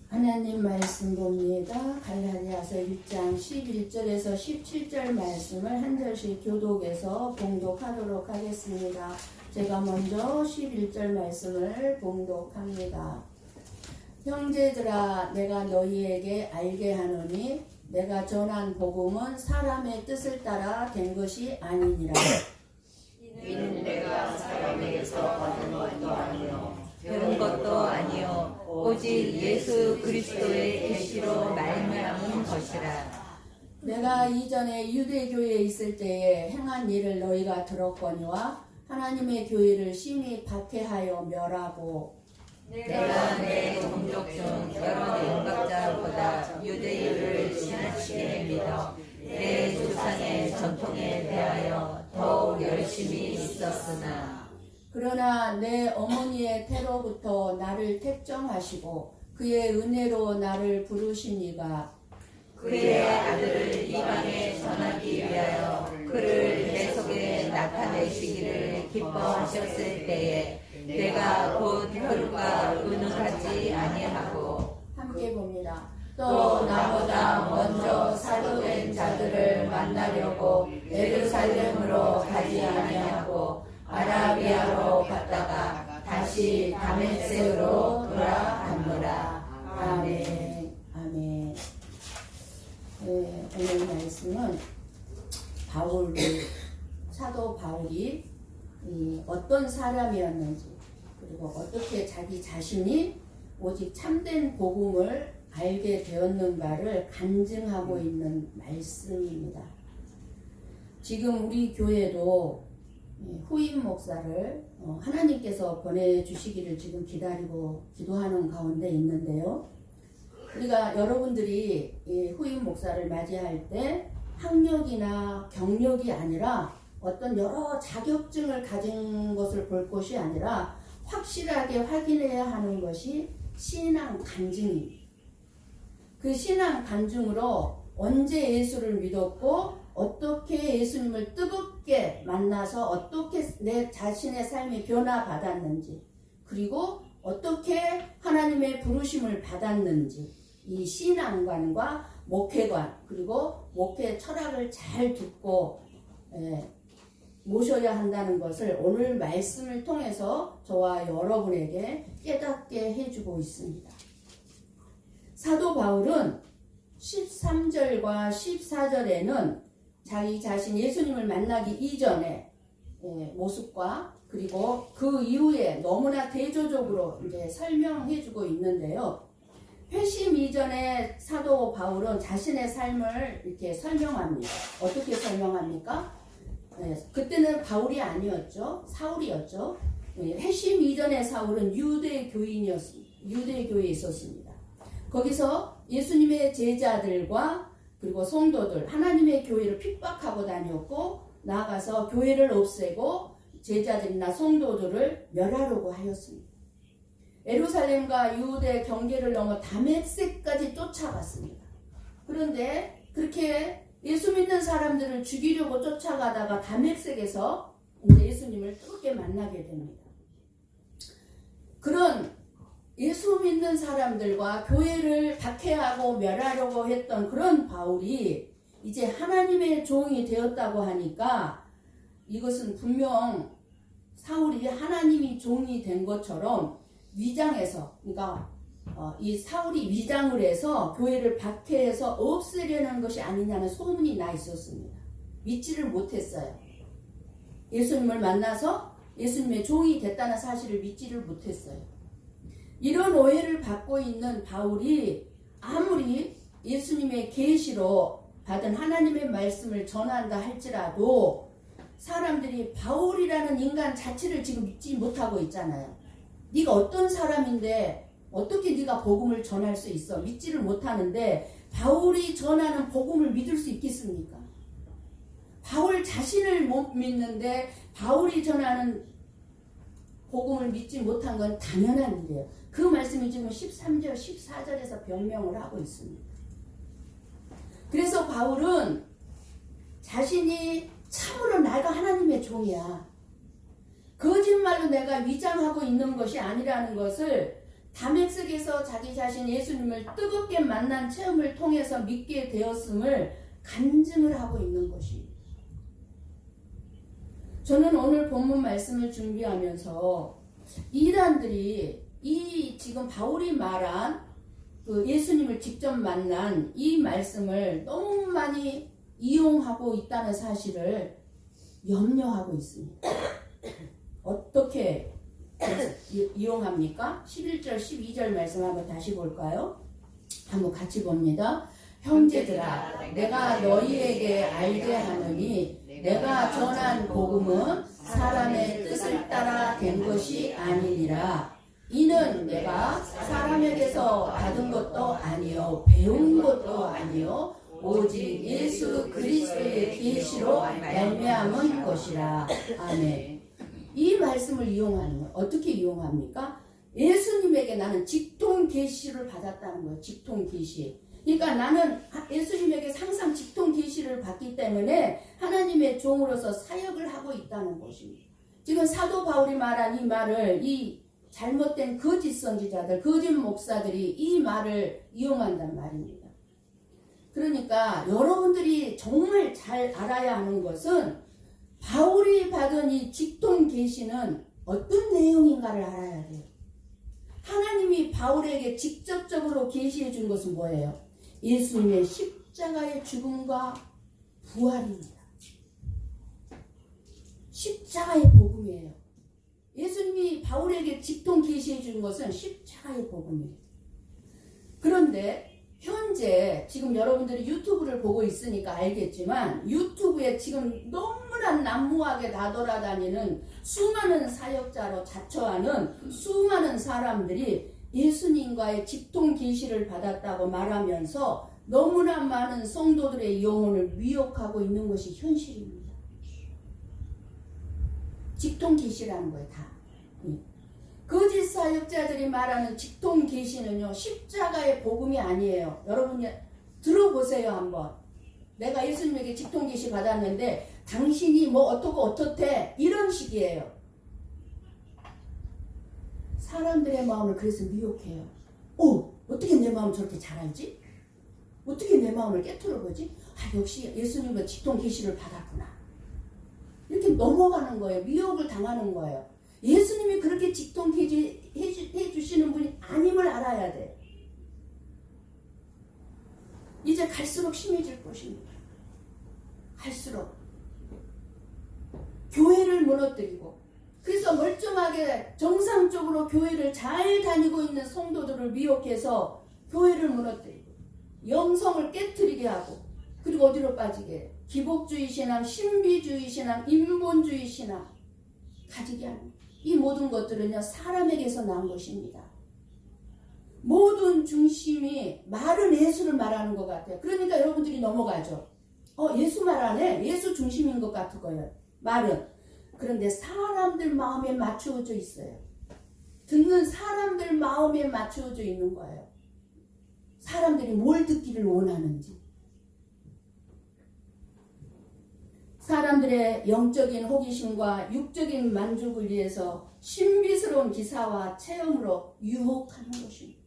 하나님 말씀 봅니다. 갈라디아서 6장 11절에서 17절 말씀을 한 절씩 교독해서 봉독하도록 하겠습니다. 제가 먼저 11절 말씀을 봉독합니다. 형제들아, 내가 너희에게 알게 하노니 내가 전한 복음은 사람의 뜻을 따라 된 것이 아니니라. 이는 내가 사람에게서 받은 것도 아니요 배운 것도 아니요 오직 예수 그리스도의 계시로 말미암은 것이라. 내가 이전에 유대교회에 있을 때에 행한 일을 너희가 들었거니와 하나님의 교회를 심히 박해하여 멸하고 내가 내 동족 중 여러 영각자보다 유대인을 지나치게 믿어 내 조상의 전통에 대하여 더욱 열심히 있었으나 그러나 내 어머니의 태로부터 나를 택정하시고 그의 은혜로 나를 부르시니가 그의 아들을 이방에 전하기 위하여 그를 내 속에 나타내시기를 기뻐하셨을 때에 내가 곧 혈과 의논하지 아니하고 함께 봅니다. 또 나보다 먼저 사도된 자들을 만나려고 예루살렘으로 가지 아니하고 아라비아로 갔다가 다시 다메섹으로 돌아가노라. 아멘. 아멘. 네, 오늘 말씀은 사도 바울이 어떤 사람이었는지, 그리고 어떻게 자기 자신이 오직 참된 복음을 알게 되었는가를 간증하고 있는 말씀입니다. 지금 우리 교회도 후임 목사를 하나님께서 보내주시기를 지금 기다리고 기도하는 가운데 있는데요. 우리가 여러분들이 후임 목사를 맞이할 때 학력이나 경력이 아니라 어떤 여러 자격증을 가진 것을 볼 것이 아니라 확실하게 확인해야 하는 것이 신앙 간증입니다. 그 신앙 간증으로 언제 예수를 믿었고 어떻게 예수님을 뜨겁게 만나서 어떻게 내 자신의 삶이 변화받았는지, 그리고 어떻게 하나님의 부르심을 받았는지, 이 신앙관과 목회관, 그리고 목회 철학을 잘 듣고 모셔야 한다는 것을 오늘 말씀을 통해서 저와 여러분에게 깨닫게 해주고 있습니다. 사도 바울은 13절과 14절에는 자기 자신 예수님을 만나기 이전의 모습과 그리고 그 이후에 너무나 대조적으로 이제 설명해주고 있는데요. 회심 이전에 사도 바울은 자신의 삶을 이렇게 설명합니다. 어떻게 설명합니까? 그때는 바울이 아니었죠. 사울이었죠. 회심 이전의 사울은 유대교회에 있었습니다. 거기서 예수님의 제자들과 그리고 성도들, 하나님의 교회를 핍박하고 다녔고, 나아가서 교회를 없애고 제자들이나 성도들을 멸하려고 하였습니다. 예루살렘과 유대 경계를 넘어 다메섹까지 쫓아갔습니다. 그런데 그렇게 예수 믿는 사람들을 죽이려고 쫓아가다가 다메섹에서 이제 예수님을 뜨겁게 만나게 됩니다. 그런 예수 믿는 사람들과 교회를 박해하고 멸하려고 했던 그런 바울이 이제 하나님의 종이 되었다고 하니까 이것은 분명 사울이 하나님이 종이 된 것처럼 위장해서, 그러니까 이 사울이 위장을 해서 교회를 박해해서 없애려는 것이 아니냐는 소문이 나 있었습니다. 믿지를 못했어요. 예수님을 만나서 예수님의 종이 됐다는 사실을 믿지를 못했어요. 이런 오해를 받고 있는 바울이 아무리 예수님의 계시로 받은 하나님의 말씀을 전한다 할지라도 사람들이 바울이라는 인간 자체를 지금 믿지 못하고 있잖아요. 네가 어떤 사람인데 어떻게 네가 복음을 전할 수 있어? 믿지를 못하는데 바울이 전하는 복음을 믿을 수 있겠습니까? 바울 자신을 못 믿는데 바울이 전하는 복음을 믿지 못한 건 당연한 일이에요. 그 말씀이 지금 13절, 14절에서 변명을 하고 있습니다. 그래서 바울은 자신이 참으로 내가 하나님의 종이야, 거짓말로 내가 위장하고 있는 것이 아니라는 것을 다메섹에서 자기 자신 예수님을 뜨겁게 만난 체험을 통해서 믿게 되었음을 간증을 하고 있는 것입니다. 저는 오늘 본문 말씀을 준비하면서 이단들이 이 지금 바울이 말한 그 예수님을 직접 만난 이 말씀을 너무 많이 이용하고 있다는 사실을 염려하고 있습니다. 어떻게 이용합니까? 11절, 12절 말씀 한번 다시 볼까요? 한번 같이 봅니다. 형제들아, 내가 너희에게 알게 하노니 내가 전한 복음은 사람의 뜻을 따라 된 것이 아니니라. 이는 내가 사람에게서 받은 것도 아니요 배운 것도 아니요 오직 예수 그리스도의 계시로 말미암은 것이라. 아멘. 이 말씀을 이용하는 거예요. 어떻게 이용합니까? 예수님에게 나는 직통 계시를 받았다는 거예요. 직통 계시. 그러니까 나는 예수님에게 항상 직통 계시를 받기 때문에 하나님의 종으로서 사역을 하고 있다는 것입니다. 지금 사도 바울이 말한 이 말을 이 잘못된 거짓 선지자들, 거짓 목사들이 이 말을 이용한단 말입니다. 그러니까 여러분들이 정말 잘 알아야 하는 것은 바울이 받은 이 직통 계시는 어떤 내용인가를 알아야 돼요. 하나님이 바울에게 직접적으로 계시해 준 것은 뭐예요? 예수님의 십자가의 죽음과 부활입니다. 십자가의 복음이에요. 예수님이 바울에게 직통 계시해 준 것은 십자가의 복음이에요. 그런데 현재 지금 여러분들이 유튜브를 보고 있으니까 알겠지만 유튜브에 지금 너무나 난무하게 나돌아다니는 수많은 사역자로 자처하는 수많은 사람들이 예수님과의 직통 계시를 받았다고 말하면서 너무나 많은 성도들의 영혼을 미혹하고 있는 것이 현실입니다. 직통 계시라는 거예요, 다. 거짓 사역자들이 말하는 직통 계시는요, 십자가의 복음이 아니에요. 여러분 들어보세요 한번. 내가 예수님에게 직통 계시 받았는데 당신이 뭐 어떻고 어떻대 이런 식이에요. 사람들의 마음을 그래서 미혹해요. 어떻게 내 마음을 저렇게 잘 알지? 어떻게 내 마음을 깨트려 보지? 역시 예수님은 직통 계시를 받았구나. 이렇게 넘어가는 거예요. 미혹을 당하는 거예요. 예수님이 그렇게 직통 계시 해주시는 분이 아님을 알아야 돼. 이제 갈수록 심해질 것입니다. 갈수록 교회를 무너뜨리고, 그래서 멀쩡하게 정상적으로 교회를 잘 다니고 있는 성도들을 미혹해서 교회를 무너뜨리고 영성을 깨트리게 하고, 그리고 어디로 빠지게 해요? 기복주의 신앙, 신비주의 신앙, 인본주의 신앙 가지게 하는 이 모든 것들은요, 사람에게서 나온 것입니다. 모든 중심이 말은 예수를 말하는 것 같아요. 그러니까 여러분들이 넘어가죠. 예수 말하네. 예수 중심인 것 같은 거예요, 말은. 그런데 사람들 마음에 맞추어져 있어요. 듣는 사람들 마음에 맞추어져 있는 거예요. 사람들이 뭘 듣기를 원하는지. 사람들의 영적인 호기심과 육적인 만족을 위해서 신비스러운 기사와 체험으로 유혹하는 것입니다.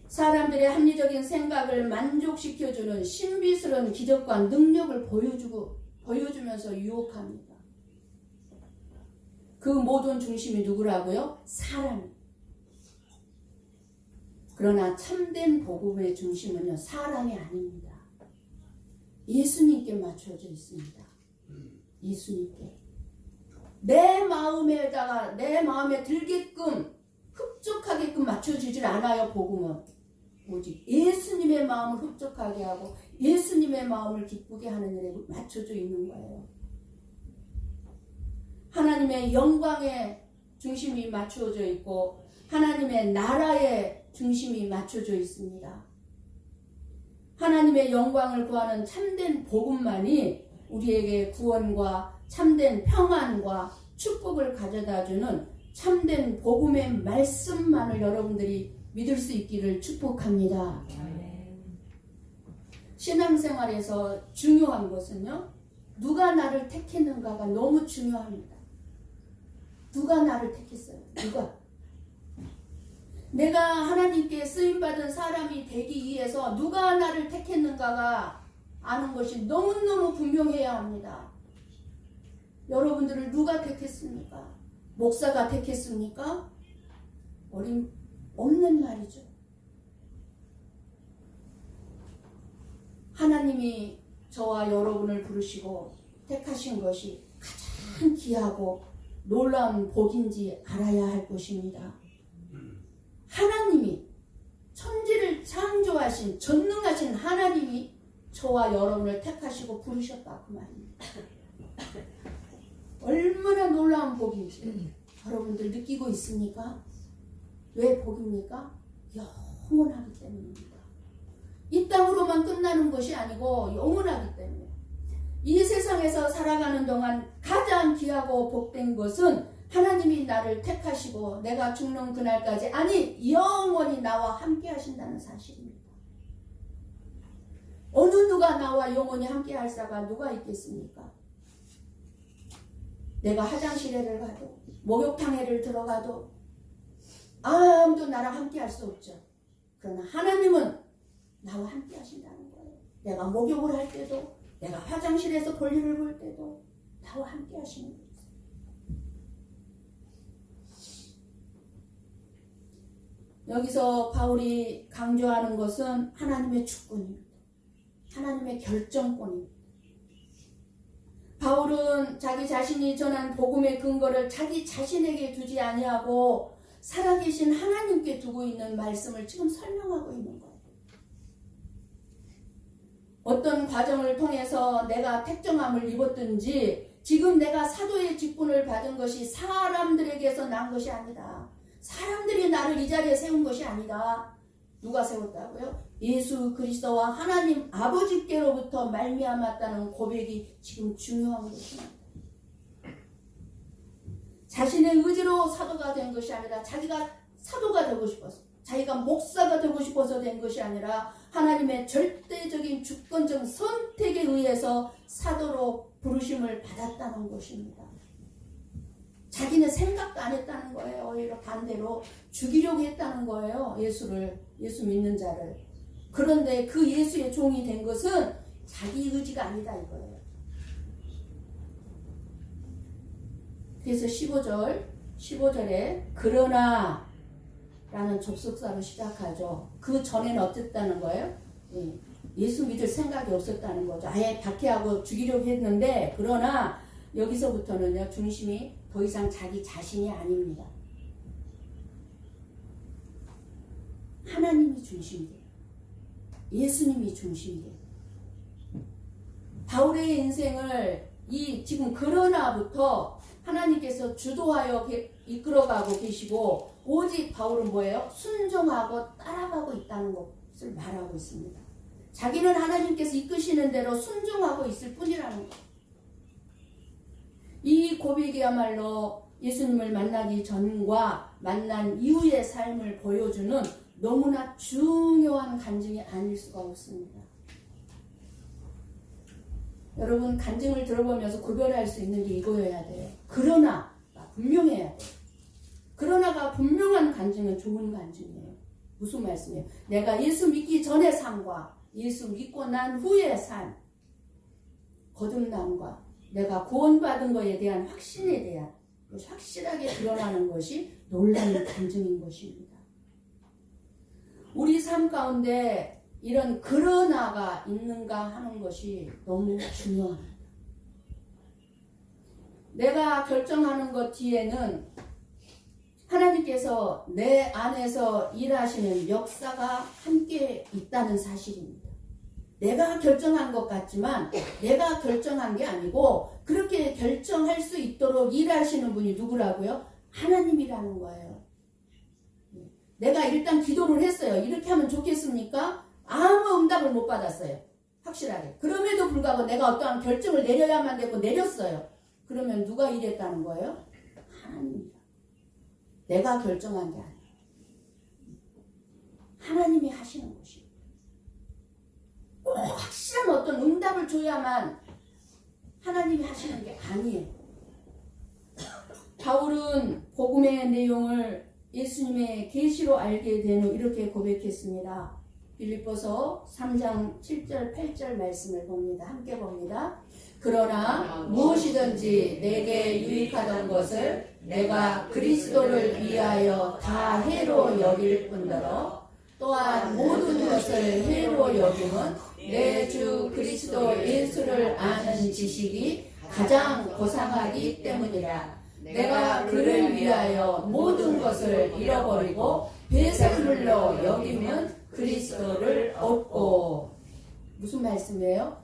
사람들의 합리적인 생각을 만족시켜주는 신비스러운 기적과 능력을 보여주면서 유혹합니다. 그 모든 중심이 누구라고요? 사람. 그러나 참된 복음의 중심은요, 사람이 아닙니다. 예수님께 맞춰져 있습니다. 예수님께. 내 마음에다가, 내 마음에 들게끔, 흡족하게끔 맞춰지질 않아요, 복음은. 오직 예수님의 마음을 흡족하게 하고 예수님의 마음을 기쁘게 하는 일에 맞춰져 있는 거예요. 하나님의 영광의 중심이 맞춰져 있고 하나님의 나라의 중심이 맞춰져 있습니다. 하나님의 영광을 구하는 참된 복음만이 우리에게 구원과 참된 평안과 축복을 가져다주는 참된 복음의 말씀만을 여러분들이 믿을 수 있기를 축복합니다. 신앙생활에서 중요한 것은요, 누가 나를 택했는가가 너무 중요합니다. 누가 나를 택했어요? 누가? 내가 하나님께 쓰임받은 사람이 되기 위해서 누가 나를 택했는가가 아는 것이 너무너무 분명해야 합니다. 여러분들을 누가 택했습니까? 목사가 택했습니까? 없는 말이죠. 하나님이 저와 여러분을 부르시고 택하신 것이 가장 귀하고 놀라운 복인지 알아야 할 것입니다. 하나님이 천지를 창조하신 전능하신 하나님이 저와 여러분을 택하시고 부르셨다 그 말입니다. 얼마나 놀라운 복인지 여러분들 느끼고 있습니까? 왜 복입니까? 영원하기 때문입니다. 이 땅으로만 끝나는 것이 아니고 영원하기 때문에 이 세상에서 살아가는 동안 가장 귀하고 복된 것은 하나님이 나를 택하시고 내가 죽는 그날까지 아니 영원히 나와 함께 하신다는 사실입니다. 어느 누가 나와 영원히 함께 할 자가 누가 있겠습니까? 내가 화장실에를 가도 목욕탕에를 들어가도 아무도 나랑 함께 할 수 없죠. 그러나 하나님은 나와 함께 하신다는 거예요. 내가 목욕을 할 때도 내가 화장실에서 볼일을 볼 때도 나와 함께 하시는 거예요. 여기서 바울이 강조하는 것은 하나님의 주권입니다. 하나님의 결정권입니다. 바울은 자기 자신이 전한 복음의 근거를 자기 자신에게 두지 아니하고 살아계신 하나님께 두고 있는 말씀을 지금 설명하고 있는 거예요. 어떤 과정을 통해서 내가 택정함을 입었든지 지금 내가 사도의 직분을 받은 것이 사람들에게서 난 것이 아니다. 사람들이 나를 이 자리에 세운 것이 아니다. 누가 세웠다고요? 예수 그리스도와 하나님 아버지께로부터 말미암았다는 고백이 지금 중요한 것입니다. 자신의 의지로 사도가 된 것이 아니라 자기가 사도가 되고 싶어서 자기가 목사가 되고 싶어서 된 것이 아니라 하나님의 절대적인 주권적 선택에 의해서 사도로 부르심을 받았다는 것입니다. 자기는 생각도 안 했다는 거예요. 오히려 반대로 죽이려고 했다는 거예요. 예수 믿는 자를. 그런데 그 예수의 종이 된 것은 자기 의지가 아니다 이거예요. 그래서 15절에 그러나 라는 접속사로 시작하죠. 그 전에는 어땠다는 거예요? 예수 믿을 생각이 없었다는 거죠. 아예 박해하고 죽이려고 했는데 그러나 여기서부터는요 중심이 더 이상 자기 자신이 아닙니다. 하나님이 중심이 돼요. 예수님이 중심이 돼요. 바울의 인생을 이 지금 그러나부터 하나님께서 주도하여 이끌어가고 계시고 오직 바울은 뭐예요? 순종하고 따라가고 있다는 것을 말하고 있습니다. 자기는 하나님께서 이끄시는 대로 순종하고 있을 뿐이라는 것. 이 고백이야말로 예수님을 만나기 전과 만난 이후의 삶을 보여주는 너무나 중요한 간증이 아닐 수가 없습니다. 여러분 간증을 들어보면서 구별할 수 있는 게 이거여야 돼요. 그러나 분명해야 돼요. 그러나가 분명한 간증은 좋은 간증이에요. 무슨 말씀이에요? 내가 예수 믿기 전의 삶과 예수 믿고 난 후의 삶, 거듭남과 내가 구원받은 것에 대한 확신에 대한 확실하게 드러나는 것이 놀라운 간증인 것입니다. 우리 삶 가운데 이런 그러나가 있는가 하는 것이 너무 중요합니다. 내가 결정하는 것 뒤에는 하나님께서 내 안에서 일하시는 역사가 함께 있다는 사실입니다. 내가 결정한 것 같지만 내가 결정한 게 아니고 그렇게 결정할 수 있도록 일하시는 분이 누구라고요? 하나님이라는 거예요. 내가 일단 기도를 했어요. 이렇게 하면 좋겠습니까? 아무 응답을 못 받았어요. 확실하게. 그럼에도 불구하고 내가 어떠한 결정을 내려야만 되고 내렸어요. 그러면 누가 일했다는 거예요? 하나님이다. 내가 결정한 게 아니에요. 하나님이 하시는 것이에요. 꼭 확실한 어떤 응답을 줘야만 하나님이 하시는 게 아니에요. 바울은 복음의 내용을 예수님의 계시로 알게 된 후 이렇게 고백했습니다. 빌립보서 3장 7절 8절 말씀을 봅니다. 함께 봅니다. 그러나 무엇이든지 내게 유익하던 것을 내가 그리스도를 위하여 다 해로 여길 뿐더러 또한 모든 것을 해로 여김은 내 주 그리스도 예수를 아는 지식이 가장 고상하기 때문이라. 내가 그를 위하여 모든 것을 잃어버리고 배설물로 여기면 그리스도를 얻고. 무슨 말씀이에요?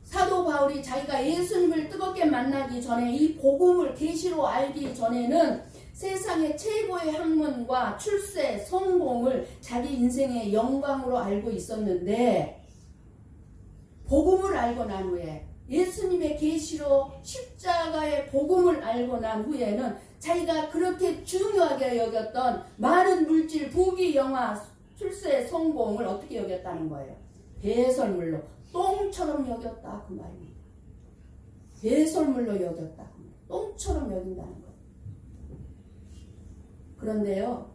사도 바울이 자기가 예수님을 뜨겁게 만나기 전에 이 복음을 계시로 알기 전에는 세상의 최고의 학문과 출세, 성공을 자기 인생의 영광으로 알고 있었는데 복음을 알고 난 후에 예수님의 계시로 십자가의 복음을 알고 난 후에는 자기가 그렇게 중요하게 여겼던 많은 물질, 부귀, 영화, 출세, 성공을 어떻게 여겼다는 거예요? 배설물로, 똥처럼 여겼다 그 말입니다. 배설물로 여겼다. 똥처럼 여긴다는 거예요. 그런데요,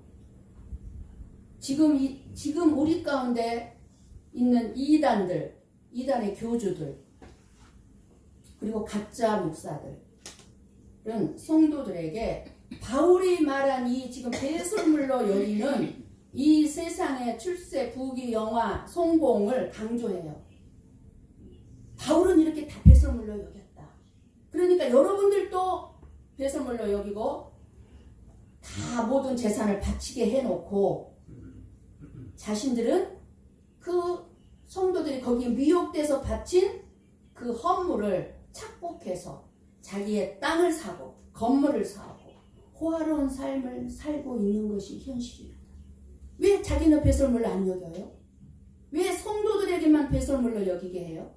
지금 우리 가운데 있는 이단의 교주들, 그리고 가짜 목사들은 성도들에게 바울이 말한 이 지금 배설물로 여기는 이 세상의 출세, 부귀, 영화, 성공을 강조해요. 바울은 이렇게 다 배설물로 여겼다. 그러니까 여러분들도 배설물로 여기고 다 모든 재산을 바치게 해놓고 자신들은 그 성도들이 거기에 미혹돼서 바친 그 헌물을 착복해서 자기의 땅을 사고 건물을 사고 호화로운 삶을 살고 있는 것이 현실입니다. 왜 자기는 배설물로 안 여겨요? 왜 성도들에게만 배설물로 여기게 해요?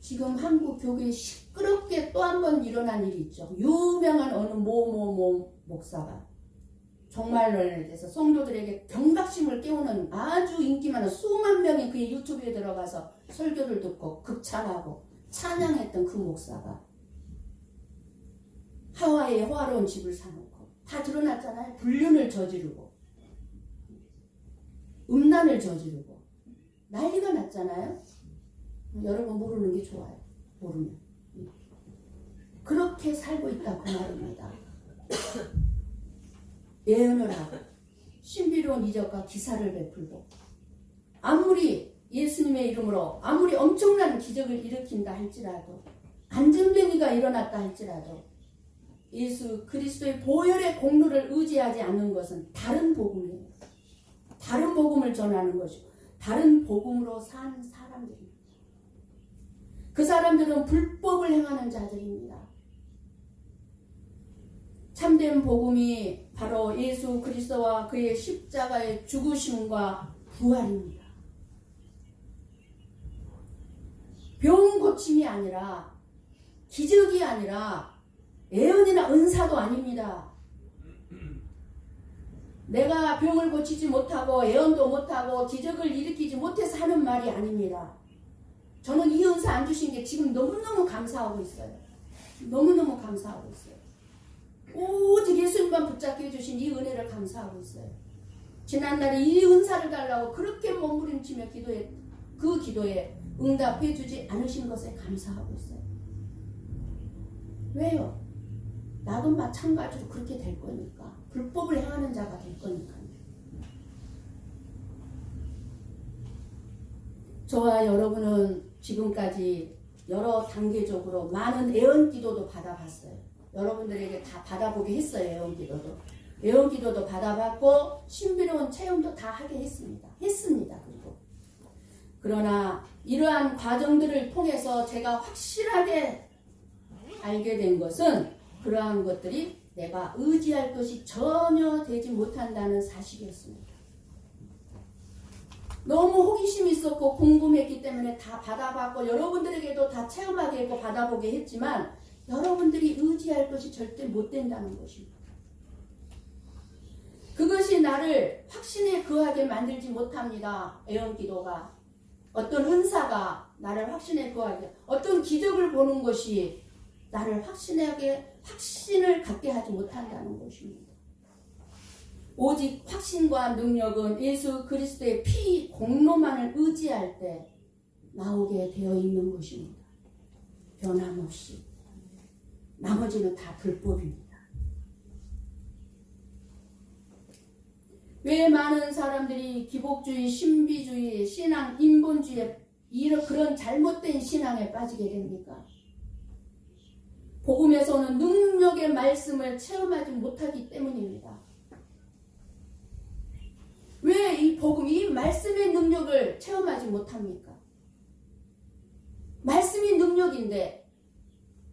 지금 한국 교회에 시끄럽게 또 한 번 일어난 일이 있죠. 유명한 어느 목사가 종말론에 대해서 성도들에게 경각심을 깨우는 아주 인기 많은 수만 명이 그의 유튜브에 들어가서 설교를 듣고 극찬하고 찬양했던 그 목사가 하와이에 호화로운 집을 사놓고 다 드러났잖아요. 불륜을 저지르고 음란을 저지르고 난리가 났잖아요. 여러분 모르는 게 좋아요. 모르면. 그렇게 살고 있다 그 말입니다. 예언을 하고 신비로운 이적과 기사를 베풀고 아무리 예수님의 이름으로 아무리 엄청난 기적을 일으킨다 할지라도 안전뱅이가 일어났다 할지라도 예수 그리스도의 보혈의 공로를 의지하지 않는 것은 다른 복음이에요. 다른 복음을 전하는 것이고 다른 복음으로 산 사람들입니다. 그 사람들은 불법을 행하는 자들입니다. 참된 복음이 바로 예수 그리스도와 그의 십자가의 죽으심과 부활입니다. 병 고침이 아니라 기적이 아니라 예언이나 은사도 아닙니다. 내가 병을 고치지 못하고 예언도 못하고 기적을 일으키지 못해서 하는 말이 아닙니다. 저는 이 은사 안 주신 게 지금 너무너무 감사하고 있어요. 너무너무 감사하고 있어요. 오직 예수님만 붙잡게 해주신 이 은혜를 감사하고 있어요. 지난날에 이 은사를 달라고 그렇게 몸부림치며 그 기도에 응답해 주지 않으신 것에 감사하고 있어요. 왜요? 나도 마찬가지로 그렇게 될 거니까. 불법을 행하는 자가 될 거니까요. 저와 여러분은 지금까지 여러 단계적으로 많은 애언기도도 받아봤어요. 여러분들에게 다 받아보게 했어요. 애언기도도. 애언기도도 받아봤고 신비로운 체험도 다 하게 했습니다. 그리고 그러나 이러한 과정들을 통해서 제가 확실하게 알게 된 것은 그러한 것들이 내가 의지할 것이 전혀 되지 못한다는 사실이었습니다. 너무 호기심이 있었고 궁금했기 때문에 다 받아봤고 여러분들에게도 다 체험하게 했고 받아보게 했지만 여러분들이 의지할 것이 절대 못 된다는 것입니다. 그것이 나를 확신에 거하게 만들지 못합니다. 애언기도가 어떤 은사가 나를 확신에 거하게 어떤 기적을 보는 것이 나를 확신을 갖게 하지 못한다는 것입니다. 오직 확신과 능력은 예수 그리스도의 피 공로만을 의지할 때 나오게 되어 있는 것입니다. 변함없이. 나머지는 다 불법입니다. 왜 많은 사람들이 기복주의, 신비주의, 신앙, 인본주의 이런 그런 잘못된 신앙에 빠지게 됩니까? 복음에서는 능력의 말씀을 체험하지 못하기 때문입니다. 왜 이 복음, 이 말씀의 능력을 체험하지 못합니까? 말씀이 능력인데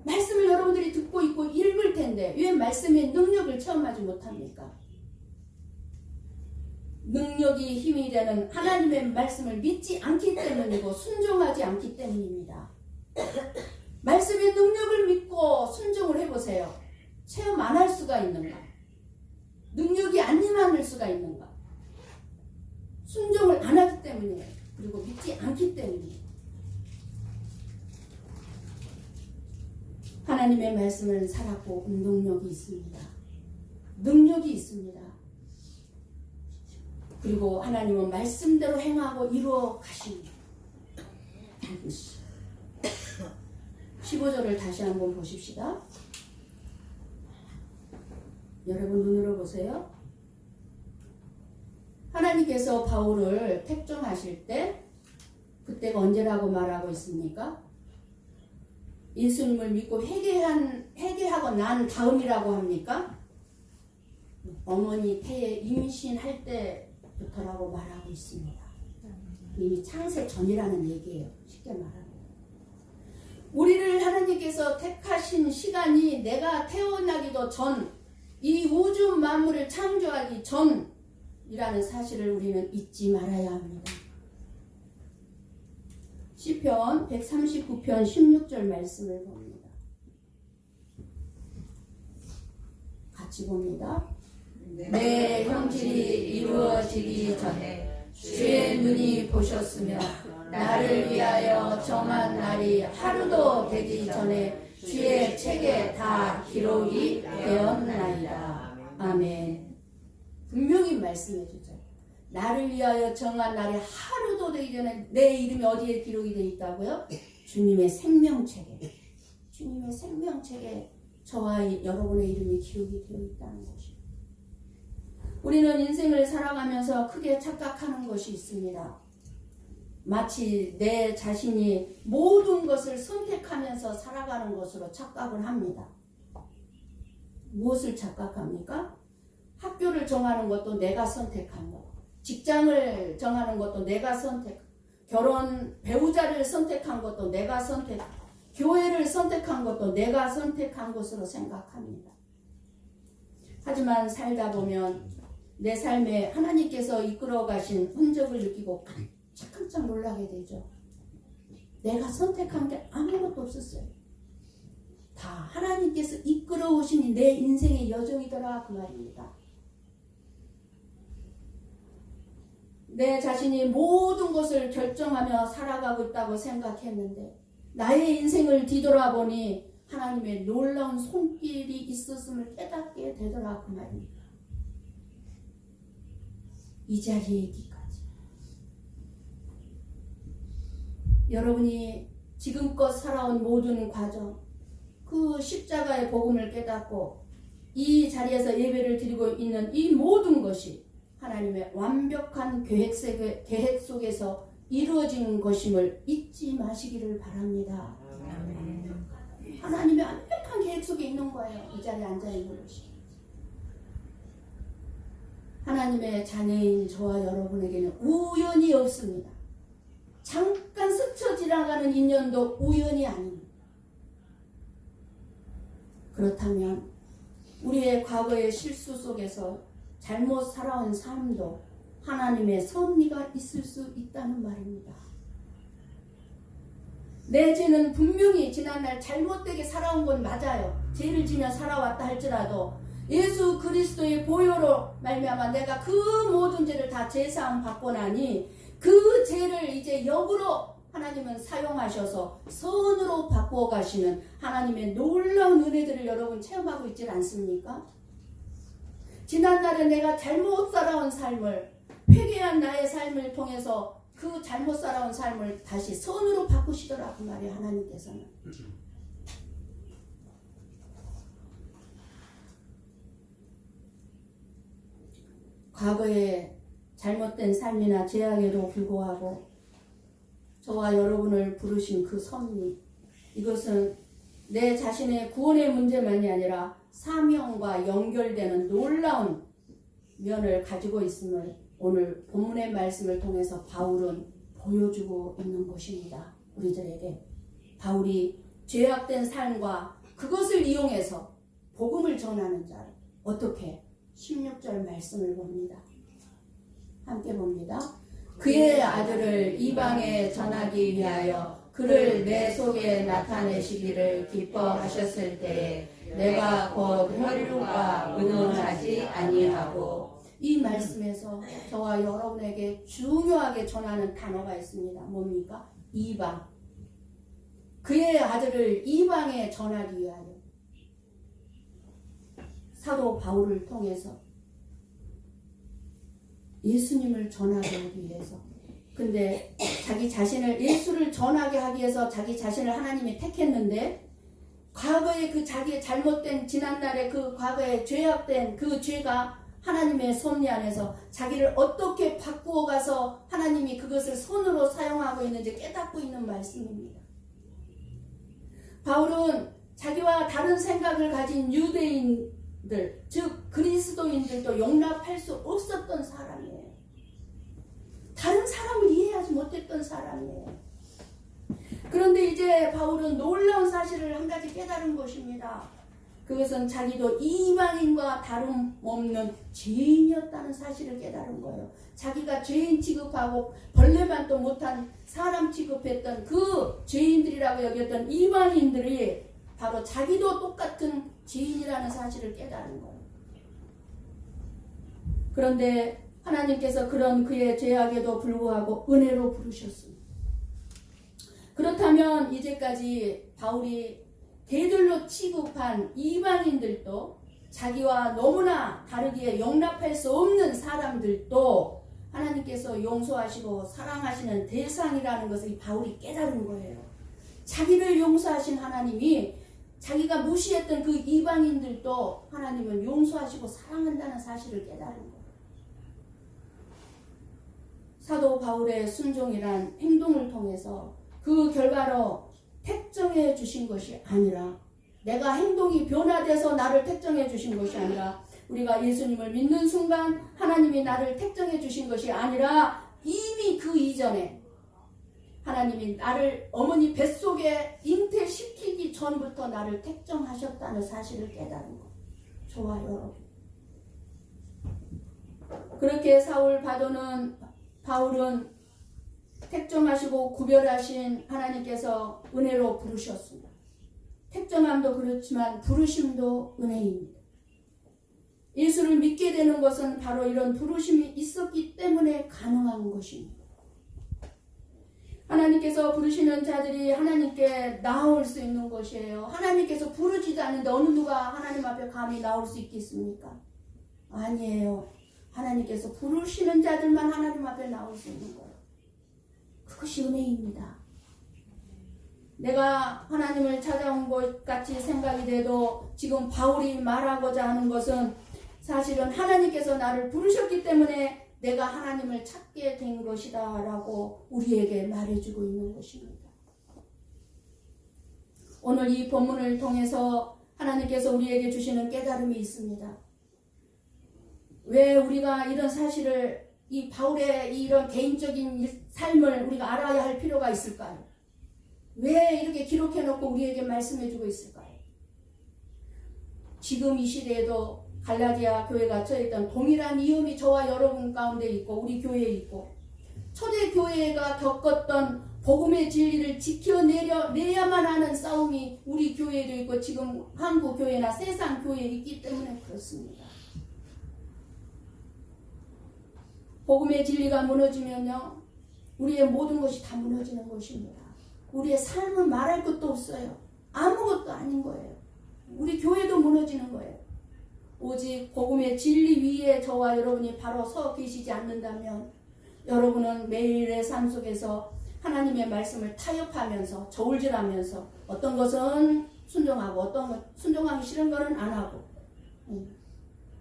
말씀을 여러분들이 듣고 있고 읽을 텐데 왜 말씀의 능력을 체험하지 못합니까? 능력이 힘이 되는 하나님의 말씀을 믿지 않기 때문이고 순종하지 않기 때문입니다. 말씀의 능력을 믿고 순종을 해보세요. 체험 안 할 수가 있는가? 능력이 안 임할 수가 있는가? 순종을 안 하기 때문이에요. 그리고 믿지 않기 때문이에요. 하나님의 말씀을 살았고 능력이 있습니다. 능력이 있습니다. 그리고 하나님은 말씀대로 행하고 이루어 가십니다. 15절을 다시 한번 보십시다. 여러분 눈으로 보세요. 하나님께서 바울을 택정하실 때 그때가 언제라고 말하고 있습니까? 예수님을 믿고 회개하고 난 다음이라고 합니까? 어머니 태에 임신할 때부터라고 말하고 있습니다. 이미 창세 전이라는 얘기예요. 쉽게 말하면. 우리를 하나님께서 택하신 시간이 내가 태어나기도 전, 이 우주 만물을 창조하기 전이라는 사실을 우리는 잊지 말아야 합니다. 시편 139편 16절 말씀을 봅니다. 같이 봅니다. 내 형질이 이루어지기 전에 주의 눈이 보셨으며 나를 위하여 정한 날이 하루도 되기 전에 주의 책에 다 기록이 되었나이다. 아멘. 분명히 말씀해 주죠. 나를 위하여 정한 날이 하루도 되기 전에 내 이름이 어디에 기록이 되어 있다고요? 주님의 생명책에. 주님의 생명책에 저와 여러분의 이름이 기록이 되어 있다는 것입니다. 우리는 인생을 살아가면서 크게 착각하는 것이 있습니다. 마치 내 자신이 모든 것을 선택하면서 살아가는 것으로 착각을 합니다. 무엇을 착각합니까? 학교를 정하는 것도 내가 선택한 것, 직장을 정하는 것도 내가 선택, 결혼 배우자를 선택한 것도 내가 선택, 교회를 선택한 것도 내가 선택한 것으로 생각합니다. 하지만 살다 보면 내 삶에 하나님께서 이끌어 가신 흔적을 느끼고 깜짝 놀라게 되죠. 내가 선택한 게 아무것도 없었어요. 다 하나님께서 이끌어 오신 내 인생의 여정이더라 그 말입니다. 내 자신이 모든 것을 결정하며 살아가고 있다고 생각했는데 나의 인생을 뒤돌아보니 하나님의 놀라운 손길이 있었음을 깨닫게 되더라 그 말입니다. 이 자리에 있기까지. 여러분이 지금껏 살아온 모든 과정, 그 십자가의 복음을 깨닫고 이 자리에서 예배를 드리고 있는 이 모든 것이 하나님의 완벽한 계획 속에서 이루어진 것임을 잊지 마시기를 바랍니다. 하나님의 완벽한 계획 속에 있는 거예요. 이 자리에 앉아있는 것이. 하나님의 자녀인 저와 여러분에게는 우연이 없습니다. 잠깐 스쳐 지나가는 인연도 우연이 아닙니다. 그렇다면 우리의 과거의 실수 속에서 잘못 살아온 삶도 하나님의 섭리가 있을 수 있다는 말입니다. 내 죄는 분명히 지난날 잘못되게 살아온 건 맞아요. 죄를 지며 살아왔다 할지라도 예수 그리스도의 보혈로 말미암아 내가 그 모든 죄를 다 제사함 받고 나니 그 죄를 이제 역으로 하나님은 사용하셔서 선으로 바꾸어 가시는 하나님의 놀라운 은혜들을 여러분 체험하고 있지 않습니까? 지난날에 내가 잘못 살아온 삶을, 회개한 나의 삶을 통해서 그 잘못 살아온 삶을 다시 선으로 바꾸시더라고 말이에요. 하나님께서는. 과거에 잘못된 삶이나 죄악에도 불구하고 저와 여러분을 부르신 그 섭리, 이것은 내 자신의 구원의 문제만이 아니라 사명과 연결되는 놀라운 면을 가지고 있음을 오늘 본문의 말씀을 통해서 바울은 보여주고 있는 것입니다. 우리들에게 바울이 죄악된 삶과 그것을 이용해서 복음을 전하는 자를 어떻게 16절 말씀을 봅니다. 함께 봅니다. 그의 아들을 이방에 전하기 위하여 그를 내 속에 나타내시기를 기뻐하셨을 때에 내가 곧 혈육과 의논하지 아니하고. 이 말씀에서 저와 여러분에게 중요하게 전하는 단어가 있습니다. 뭡니까? 이방. 그의 아들을 이방에 전하기 위하여. 사도 바울을 통해서 예수님을 전하게 하기 위해서. 근데 자기 자신을 예수를 전하게 하기 위해서 자기 자신을 하나님이 택했는데 과거의 그 자기의 잘못된 지난날의 그 과거의 죄악된 그 죄가 하나님의 섭리 안에서 자기를 어떻게 바꾸어 가서 하나님이 그것을 손으로 사용하고 있는지 깨닫고 있는 말씀입니다. 바울은 자기와 다른 생각을 가진 유대인들, 즉 그리스도인들도 용납할 수 없었던 사람이에요. 다른 사람을 이해하지 못했던 사람이에요. 그런데 이제 바울은 놀라운 사실을 한 가지 깨달은 것입니다. 그것은 자기도 이방인과 다름없는 죄인이었다는 사실을 깨달은 거예요. 자기가 죄인 취급하고 벌레만도 못한 사람 취급했던 그 죄인들이라고 여겼던 이방인들이 바로 자기도 똑같은 죄인이라는 사실을 깨달은 거예요. 그런데 하나님께서 그런 그의 죄악에도 불구하고 은혜로 부르셨습니다. 그렇다면 이제까지 바울이 대들로 취급한 이방인들도 자기와 너무나 다르게 용납할 수 없는 사람들도 하나님께서 용서하시고 사랑하시는 대상이라는 것을 이 바울이 깨달은 거예요. 자기를 용서하신 하나님이 자기가 무시했던 그 이방인들도 하나님은 용서하시고 사랑한다는 사실을 깨달은 거예요. 사도 바울의 순종이란 행동을 통해서 그 결과로 택정해 주신 것이 아니라, 내가 행동이 변화돼서 나를 택정해 주신 것이 아니라, 우리가 예수님을 믿는 순간 하나님이 나를 택정해 주신 것이 아니라 이미 그 이전에 하나님이 나를 어머니 뱃속에 잉태시키기 전부터 나를 택정하셨다는 사실을 깨달은 것. 저와 여러분. 그렇게 바울은 택정하시고 구별하신 하나님께서 은혜로 부르셨습니다. 택정함도 그렇지만 부르심도 은혜입니다. 예수를 믿게 되는 것은 바로 이런 부르심이 있었기 때문에 가능한 것입니다. 하나님께서 부르시는 자들이 하나님께 나올 수 있는 것이에요. 하나님께서 부르지도 않는데 어느 누가 하나님 앞에 감히 나올 수 있겠습니까? 아니에요. 하나님께서 부르시는 자들만 하나님 앞에 나올 수 있는 거예요. 그것이 은혜입니다. 내가 하나님을 찾아온 것 같이 생각이 돼도 지금 바울이 말하고자 하는 것은 사실은 하나님께서 나를 부르셨기 때문에 내가 하나님을 찾게 된 것이다 라고 우리에게 말해주고 있는 것입니다. 오늘 이 본문을 통해서 하나님께서 우리에게 주시는 깨달음이 있습니다. 왜 우리가 이런 사실을, 이 바울의 이런 개인적인 삶을 우리가 알아야 할 필요가 있을까요? 왜 이렇게 기록해놓고 우리에게 말씀해주고 있을까요? 지금 이 시대에도 갈라디아 교회가 처했던 동일한 위험이 저와 여러분 가운데 있고 우리 교회에 있고, 초대교회가 겪었던 복음의 진리를 지켜내야만 하는 싸움이 우리 교회에도 있고 지금 한국 교회나 세상 교회에 있기 때문에 그렇습니다. 복음의 진리가 무너지면요, 우리의 모든 것이 다 무너지는 것입니다. 우리의 삶은 말할 것도 없어요. 아무것도 아닌 거예요. 우리 교회도 무너지는 거예요. 오직 복음의 진리 위에 저와 여러분이 바로 서 계시지 않는다면 여러분은 매일의 삶 속에서 하나님의 말씀을 타협하면서 저울질하면서 어떤 것은 순종하고 어떤 것 순종하기 싫은 것은 안 하고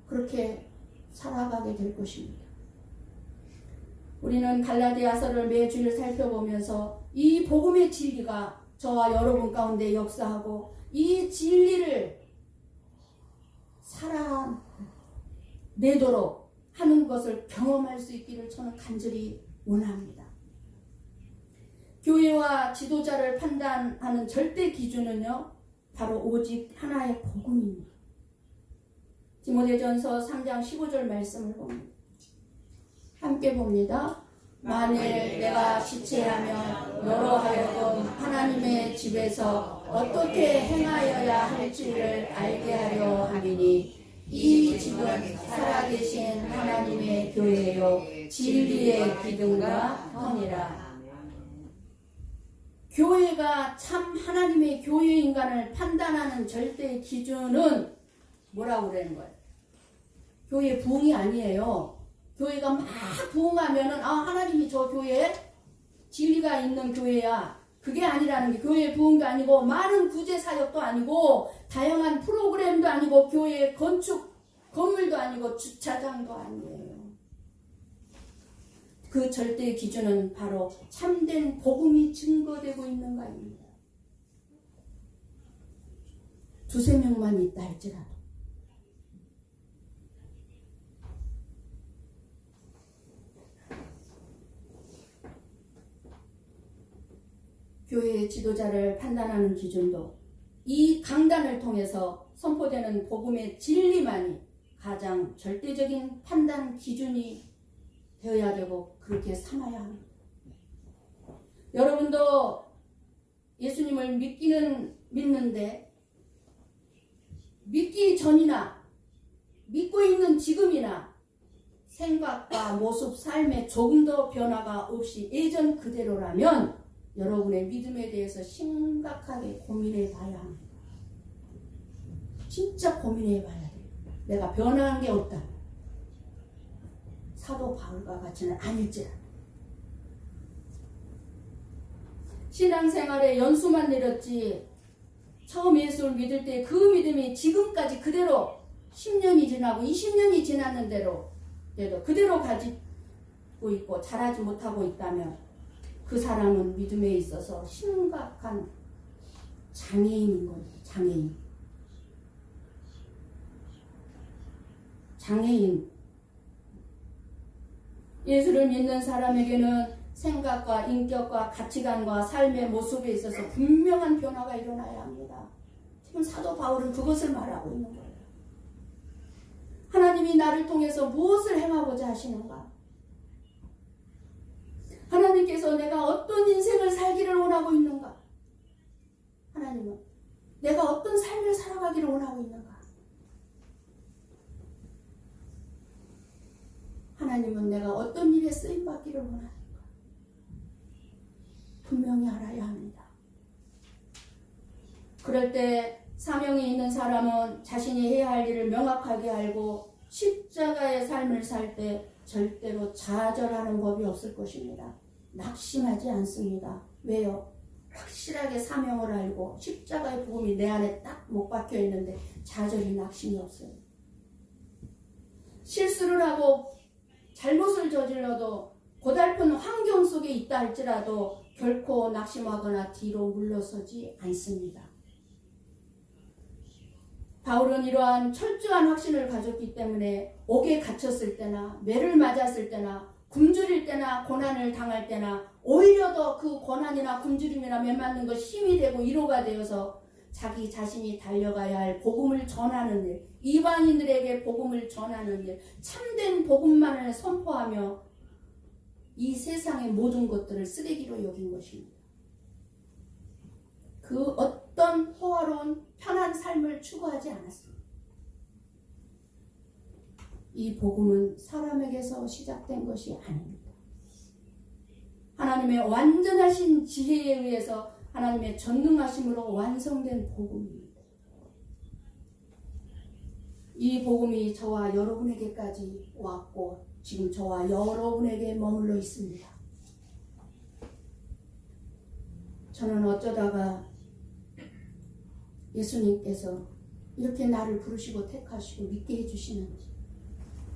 그렇게 살아가게 될 것입니다. 우리는 갈라디아서를 매주일 살펴보면서 이 복음의 진리가 저와 여러분 가운데 역사하고 이 진리를 살아내도록 하는 것을 경험할 수 있기를 저는 간절히 원합니다. 교회와 지도자를 판단하는 절대 기준은요, 바로 오직 하나의 복음입니다. 디모데전서 3장 15절 말씀을 봅니다. 함께 봅니다. 만일 내가 지체하면 너로 하여금 하나님의 집에서 어떻게 행하여야 할지를 알게 하려 함이니 이 집은 살아계신 하나님의 교회요 진리의 기둥과 터니라. 교회가 참 하나님의 교회 인간을 판단하는 절대 기준은 뭐라고 그러는 거예요? 교회 부흥이 아니에요. 교회가 막 부흥하면은 하나님이 저 교회에 진리가 있는 교회야. 그게 아니라는 게 교회 부흥도 아니고 많은 구제 사역도 아니고 다양한 프로그램도 아니고 교회 건축 건물도 아니고 주차장도 아니에요. 그 절대 기준은 바로 참된 복음이 증거되고 있는가입니다. 두세 명만 있다 할지라도 교회의 지도자를 판단하는 기준도 이 강단을 통해서 선포되는 복음의 진리만이 가장 절대적인 판단 기준이 되어야 되고 그렇게 삼아야 합니다. 여러분도 예수님을 믿는데 믿기 전이나 믿고 있는 지금이나 생각과 모습, 삶에 조금 더 변화가 없이 예전 그대로라면 여러분의 믿음에 대해서 심각하게 고민해 봐야 합니다. 진짜 고민해 봐야 돼요. 내가 변화한 게 없다. 사도 바울과 같이는 아닐지라도. 신앙생활에 연수만 내렸지 처음 예수를 믿을 때 그 믿음이 지금까지 그대로 10년이 지나고 20년이 지났는데도 그대로 가지고 있고 자라지 못하고 있다면 그 사람은 믿음에 있어서 심각한 장애인인 거예요. 장애인. 예수를 믿는 사람에게는 생각과 인격과 가치관과 삶의 모습에 있어서 분명한 변화가 일어나야 합니다. 지금 사도 바울은 그것을 말하고 있는 거예요. 하나님이 나를 통해서 무엇을 행하고자 하시는가? 하나님께서 내가 어떤 인생을 살기를 원하고 있는가? 하나님은 내가 어떤 삶을 살아가기를 원하고 있는가? 하나님은 내가 어떤 일에 쓰임받기를 원하는가? 분명히 알아야 합니다. 그럴 때 사명이 있는 사람은 자신이 해야 할 일을 명확하게 알고 십자가의 삶을 살 때 절대로 좌절하는 법이 없을 것입니다. 낙심하지 않습니다. 왜요? 확실하게 사명을 알고 십자가의 복음이 내 안에 딱 못 박혀 있는데 좌절이 낙심이 없어요. 실수를 하고 잘못을 저질러도 고달픈 환경 속에 있다 할지라도 결코 낙심하거나 뒤로 물러서지 않습니다. 바울은 이러한 철저한 확신을 가졌기 때문에 옥에 갇혔을 때나 매를 맞았을 때나 굶주릴 때나 고난을 당할 때나 오히려 더 그 고난이나 굶주림이나 매 맞는 것이 힘이 되고 위로가 되어서 자기 자신이 달려가야 할 복음을 전하는 일, 이방인들에게 복음을 전하는 일, 참된 복음만을 선포하며 이 세상의 모든 것들을 쓰레기로 여긴 것입니다. 그 어떤 호화로운 편한 삶을 추구하지 않았습니다. 이 복음은 사람에게서 시작된 것이 아닙니다. 하나님의 완전하신 지혜에 의해서 하나님의 전능하심으로 완성된 복음입니다. 이 복음이 저와 여러분에게까지 왔고 지금 저와 여러분에게 머물러 있습니다. 저는 어쩌다가 예수님께서 이렇게 나를 부르시고 택하시고 믿게 해주시는지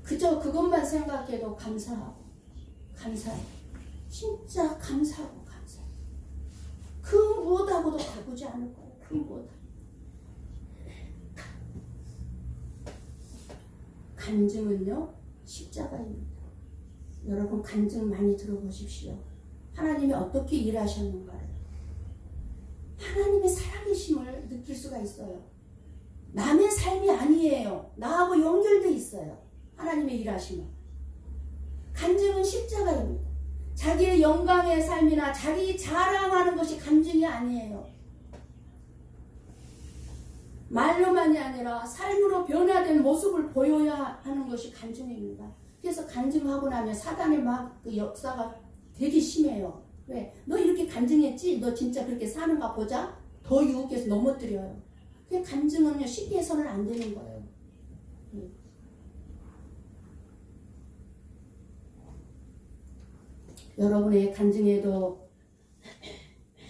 그저 그것만 생각해도 감사해요. 진짜 감사해요. 그 무엇하고도 가보지 않을 거예요. 그 무엇하고. 간증은요, 십자가입니다. 여러분 간증 많이 들어보십시오. 하나님이 어떻게 일하셨는가를. 하나님의 살아계심을 느낄 수가 있어요. 남의 삶이 아니에요. 나하고 연결돼 있어요. 하나님의 일하심은. 간증은 십자가입니다. 자기의 영광의 삶이나 자기 자랑하는 것이 간증이 아니에요. 말로만이 아니라 삶으로 변화된 모습을 보여야 하는 것이 간증입니다. 그래서 간증하고 나면 사단의 막 그 역사가 되게 심해요. 왜? 너 이렇게 간증했지? 너 진짜 그렇게 사는가 보자? 더 유혹해서 넘어뜨려요. 그 간증은요 쉽게 해서는 안 되는 거예요. 여러분의 간증에도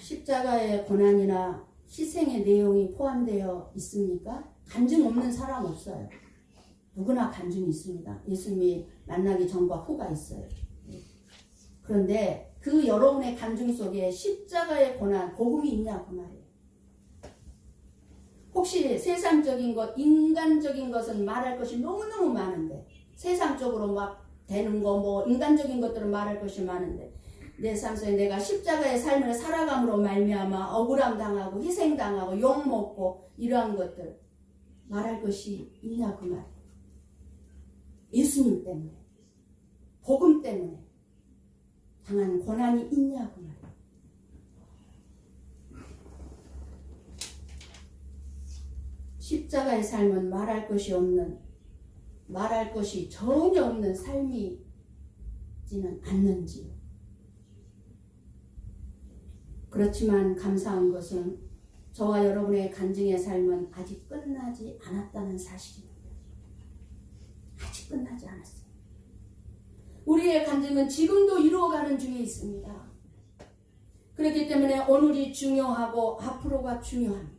십자가의 고난이나 희생의 내용이 포함되어 있습니까? 간증 없는 사람 없어요. 누구나 간증이 있습니다. 예수님이 만나기 전과 후가 있어요. 그런데 그 여러분의 간증 속에 십자가의 고난, 복음이 있냐 그 말이에요. 혹시 세상적인 것, 인간적인 것은 말할 것이 너무너무 많은데 세상적으로 막 되는 거, 뭐 인간적인 것들은 말할 것이 많은데 내 삶 속에 내가 십자가의 삶을 살아감으로 말미암아 억울함 당하고 희생 당하고 욕 먹고 이러한 것들 말할 것이 있냐 그 말. 예수님 때문에, 복음 때문에 당한 고난이 있냐 그 말. 십자가의 삶은 말할 것이 전혀 없는 삶이지는 않는지요. 그렇지만 감사한 것은 저와 여러분의 간증의 삶은 아직 끝나지 않았다는 사실입니다. 아직 끝나지 않았어요. 우리의 간증은 지금도 이루어가는 중에 있습니다. 그렇기 때문에 오늘이 중요하고 앞으로가 중요합니다.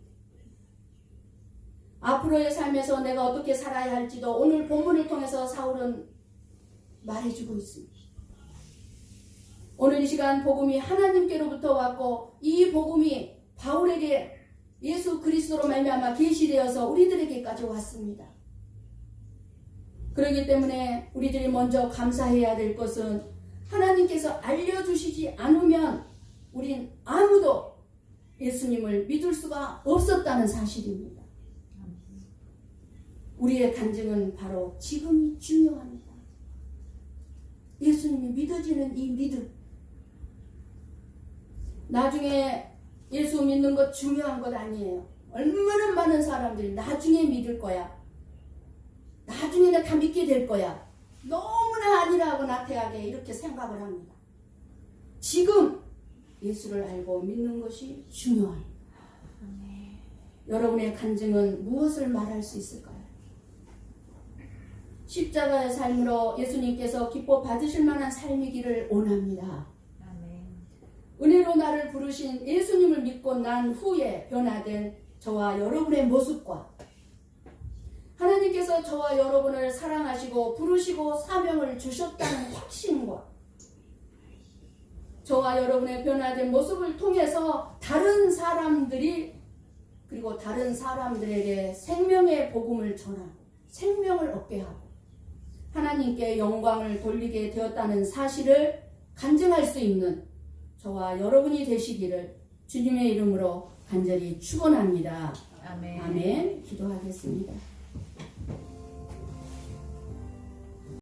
앞으로의 삶에서 내가 어떻게 살아야 할지도 오늘 본문을 통해서 사울은 말해주고 있습니다. 오늘 이 시간 복음이 하나님께로부터 왔고 이 복음이 바울에게 예수 그리스도로 말미암아 계시되어서 우리들에게까지 왔습니다. 그렇기 때문에 우리들이 먼저 감사해야 될 것은 하나님께서 알려주시지 않으면 우린 아무도 예수님을 믿을 수가 없었다는 사실입니다. 우리의 간증은 바로 지금이 중요합니다. 예수님이 믿어지는 이 믿음. 나중에 예수 믿는 것 중요한 것 아니에요. 얼마나 많은 사람들이 나중에 믿을 거야. 나중에는 다 믿게 될 거야. 너무나 아니라고 나태하게 이렇게 생각을 합니다. 지금 예수를 알고 믿는 것이 중요합니다. 여러분의 간증은 무엇을 말할 수 있을까요? 십자가의 삶으로 예수님께서 기뻐 받으실 만한 삶이기를 원합니다. 은혜로 나를 부르신 예수님을 믿고 난 후에 변화된 저와 여러분의 모습과 하나님께서 저와 여러분을 사랑하시고 부르시고 사명을 주셨다는 확신과 저와 여러분의 변화된 모습을 통해서 다른 사람들이 그리고 다른 사람들에게 생명의 복음을 전하고 생명을 얻게 하고 하나님께 영광을 돌리게 되었다는 사실을 간증할 수 있는 저와 여러분이 되시기를 주님의 이름으로 간절히 축원합니다. 아멘. 기도하겠습니다.